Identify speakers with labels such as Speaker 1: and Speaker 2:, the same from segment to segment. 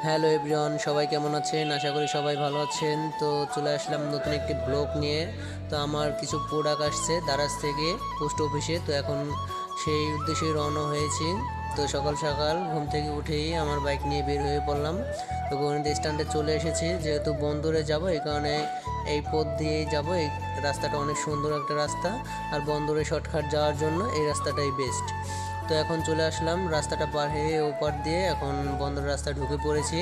Speaker 1: Hello everyone, সবাই কেমন আছেন? আশা করি সবাই ভালো আছেন। তো চলে আসলাম নতুন একটি ব্লগ নিয়ে। তো আমার কিছু প্রোডাক্ট আসছে দারাজ থেকে পোস্ট অফিসে, তো এখন সেই উদ্দেশ্যে রওনা হয়েছি। তো সকাল সকাল ঘুম থেকে উঠেই আমার বাইক নিয়ে বের হয়ে পড়লাম। তো গণিত স্ট্যান্ডে চলে এসেছি, যেহেতু বন্দরে যাব এই কারণে এই পথ দিয়েই যাব। এই রাস্তাটা অনেক সুন্দর একটা রাস্তা, আর বন্দরে শর্টকাট যাওয়ার জন্য এই রাস্তাটাই বেস্ট। তো এখন চলে আসলাম রাস্তাটা পার হয়ে ওপার দিয়ে, এখন বন্দর রাস্তা ঢুকে পড়েছি।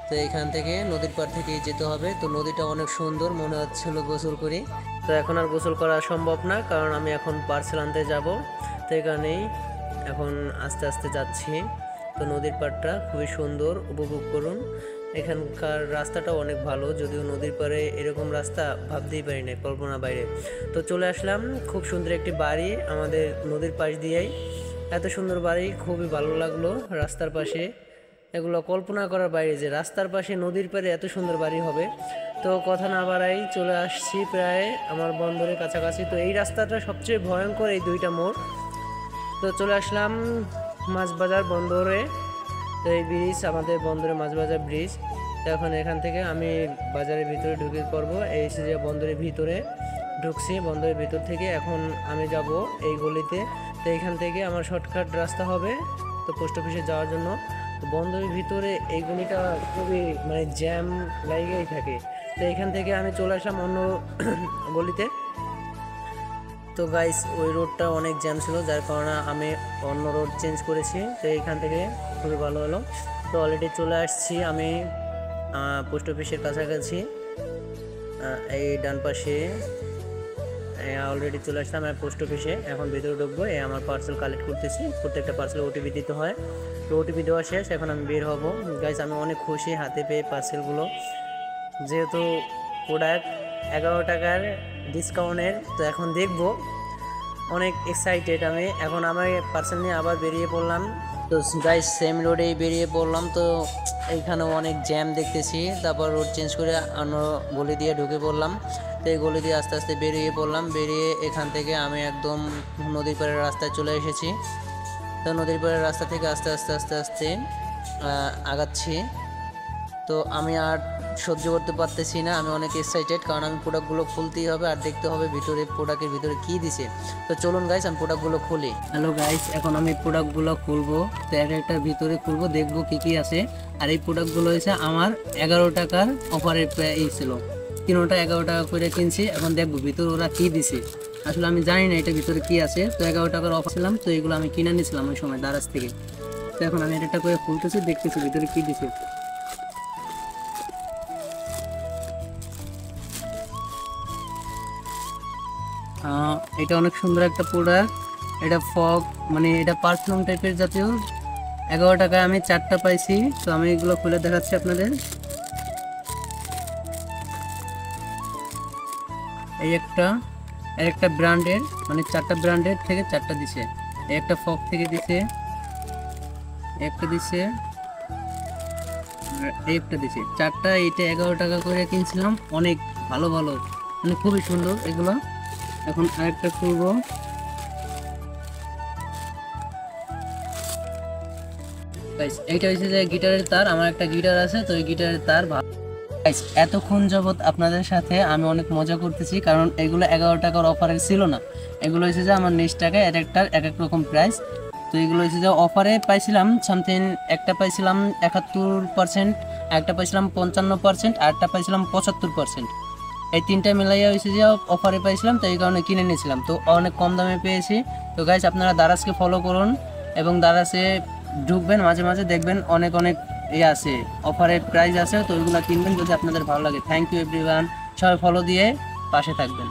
Speaker 1: তো এখান থেকে নদীর পার থেকেই যেতে হবে। তো নদীটা অনেক সুন্দর, মনে হচ্ছিল গোসল করি। তো এখন আর গোসল করা সম্ভব না, কারণ আমি এখন পার্সেল আনতে যাব। তো এখানেই এখন আস্তে আস্তে যাচ্ছি। তো নদীর পাড়টা খুবই সুন্দর, উপভোগ করুন। এখানকার রাস্তাটা অনেক ভালো, যদিও নদীর পাড়ে এরকম রাস্তা ভাবতেই পারি না, কল্পনা বাইরে। তো চলে আসলাম, খুব সুন্দর একটি বাড়ি আমাদের নদীর পাশ দিয়েই। এত সুন্দর বাড়ি, খুবই ভালো লাগলো। রাস্তার পাশে এগুলো কল্পনা করার বাইরে যে রাস্তার পাশে নদীর পাড়ে এত সুন্দর বাড়ি হবে। তো কথা না বাড়াই চলে আসছি প্রায় আমার বন্দরের কাছাকাছি। তো এই রাস্তাটা সবচেয়ে ভয়ঙ্কর, এই দুইটা মোড়। তো চলে আসলাম মাছবাজার বন্দরে। তো এই ব্রিজ আমাদের বন্দরে মাছবাজার ব্রিজ। তো এখন এখান থেকে আমি বাজারের ভিতরে ঢুকে পড়বো। এই যে বন্দরের ভিতরে ঢুকছি, বন্দরের ভিতর থেকে এখন আমি যাব এই গলিতে। তো এইখান থেকে আমার শর্টকাট রাস্তা হবে তো পোস্ট অফিসে যাওয়ার জন্য। তো বন্দরের ভিতরে এই গলিটা খুবই জ্যাম লাগেই থাকে। তো এখান থেকে আমি চলে আসলাম অন্য গলিতে। তো গাইস, ওই রোডটা অনেক জ্যাম ছিল, যার কারণে আমি অন্য রোড চেঞ্জ করেছি। তো এইখান থেকে খুবই ভালো হলো। তো অলরেডি চলে আসছি আমি পোস্ট অফিসের কাছাকাছি। এই ডান পাশে অলরেডি চলে আসলাম পোস্ট অফিসে। এখন ভিতরে ঢুকবো, আমার পার্সেল কালেক্ট করতেছি। প্রত্যেকটা পার্সেল ওটিপি দিতে হয়। তো ওটিপি দেওয়া শেষ, এখন আমি বের হব। গাইস, আমি অনেক খুশি হাতে পেয়ে পার্সেলগুলো, যেহেতু প্রোডাক্ট 11 টাকার ডিসকাউন্টের। তো এখন দেখবো, অনেক এক্সাইটেড আমি। এখন আমার পার্সেল নিয়ে আবার বেরিয়ে পড়লাম। তো গাইস, সেম রোডেই বেরিয়ে পড়লাম। তো এইখানেও অনেক জ্যাম দেখতেছি, তারপর রোড চেঞ্জ করে অন্য গলি দিয়ে ঢুকে পড়লাম। তো এই গলি দিয়ে আস্তে আস্তে বেরিয়ে পড়লাম। বেরিয়ে এখান থেকে আমি একদম নদীর পাড়ের রাস্তায় চলে এসেছি। তো নদীর পাড়ের রাস্তা থেকে আস্তে আস্তে আস্তে আস্তে আগাচ্ছি। তো আমি আর সহ্য করতে পারতেছি না, আমি অনেক এক্সাইটেড, কারণ আমি প্রোডাক্টগুলো খুলতেই হবে আর দেখতে হবে ভিতরে প্রোডাক্টের ভিতরে কী দিছে। তো চলুন গাইস, আমি প্রোডাক্টগুলো খুলি। হ্যালো গাইস, এখন আমি প্রোডাক্টগুলো খুলবো। তো একটা ভিতরে খুলবো, দেখবো কী কী আছে। আর এই প্রোডাক্টগুলো হয়েছে আমার 11 টাকার অফারের ছিল। তিনোটা 11 টাকা করে কিনছি। এখন দেখবো ভিতরে ওরা কী দিছে। আসলে আমি জানি না এটা ভিতরে কী আছে। তো 11 টাকার অফার ছিলাম, তো এগুলো আমি কিনে নিয়েছিলাম ওই সময় দারাজ থেকে। তো এখন আমি এটা করে খুলতেছি, দেখতেছি ভিতরে কী দিছে। এটা অনেক সুন্দর একটা প্রোডাক্ট। এটা ফগ, এটা পারফিউম টাইপের জাতীয়। 11 টাকায় আমি 4টা পাইছি। তো আমি এগুলো খুলে দেখাচ্ছি আপনাদের। এই একটা ব্র্যান্ডের, 4টা ব্র্যান্ডের থেকে 4টা দিছে। এই একটা ফগ থেকে দিছে, একটা দিছে, এই একটা দিছে, 4টা। এটা 11 টাকা করে কিনছিলাম। অনেক ভালো ভালো, খুবই সুন্দর এগুলো। এখন আরেকটা খুলবো। এইটা হচ্ছে যে গিটারের তার। আমার একটা গিটার আছে, তো এই গিটারের তার। এতক্ষণ যাবৎ আপনাদের সাথে আমি অনেক মজা করতেছি, কারণ এগুলো 11 টাকার অফারে ছিল না। এগুলো হচ্ছে যে আমার 20 টাকায়, একটার এক এক রকম প্রাইস। তো এগুলো হচ্ছে যে অফারে পাইছিলাম সামথিং। একটা পাইছিলাম 71%, একটা পাইছিলাম 55%, আর একটা পাইছিলাম 75%। এই তিনটা মিলাইয়া হয়েছে যে অফারে পাইছিলাম, তো এই কারণে কিনে নিয়েছিলাম। তো অনেক কম দামে পেয়েছি। তো গাইস, আপনারা দারাজকে ফলো করুন এবং দারাজে ঢুকবেন, মাঝে মাঝে দেখবেন অনেক অনেক আছে, অফারের প্রাইস আছে। তো ওইগুলো কিনবেন যদি আপনাদের ভালো লাগে। থ্যাংক ইউ এভরিওয়ান, সবাই ফলো দিয়ে পাশে থাকবেন।